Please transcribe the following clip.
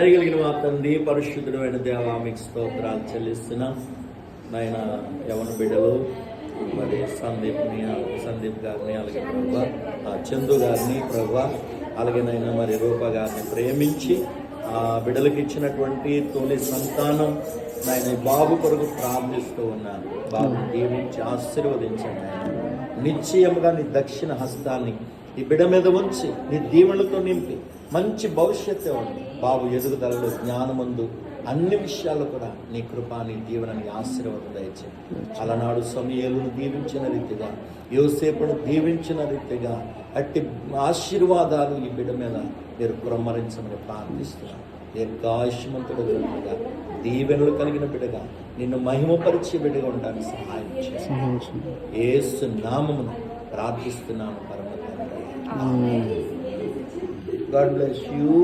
కలిగిన మా తండ్రి, పరిశుద్ధుడైన దేవా, మీకు స్తోత్రాలు చెల్లిస్తున్నాం. నాయన యవన బిడ్డలు మరి సందీప్ గారిని, అలాగే ప్రభా చందు గారిని ప్రభా, అలాగే నాయన మరి రూప గారిని ప్రేమించి ఆ బిడ్డలకు ఇచ్చినటువంటి తొలి సంతానం నాయన బాబు కొరకు ప్రార్థిస్తూ ఉన్నాను. బాబుని దీవించి ఆశీర్వదించండి. నిశ్చయముగా నీ దక్షిణ హస్తాన్ని ఈ బిడ్డ మీద ఉంచి నీ దీవెనలతో నింపి మంచి భవిష్యత్తు ఇవ్వండి. బాబు ఎదుగుదలలో, జ్ఞానమందు, అన్ని విషయాల్లో కూడా నీ కృప, నీ దీవెనని ఆశీర్వాదం దయచేయండి. అలనాడు సమూయేలును దీవించిన రీతిగా, యోసేపును దీవించిన రీతిగా అట్టి ఆశీర్వాదాలు ఈ బిడ్డ మీద మీరు కుమ్మరించమని ప్రార్థిస్తున్నాను. దీర్ఘాయుష్మంతుడు బిడ్డగా, దీవెనలు కలిగిన బిడ్డగా, నిన్ను మహిమపరిచే బిడ్డగా ఉండడానికి సహాయం చేయండి. యేసు నామమును ప్రార్థిస్తున్నాను పరమ తండ్రి. God bless you.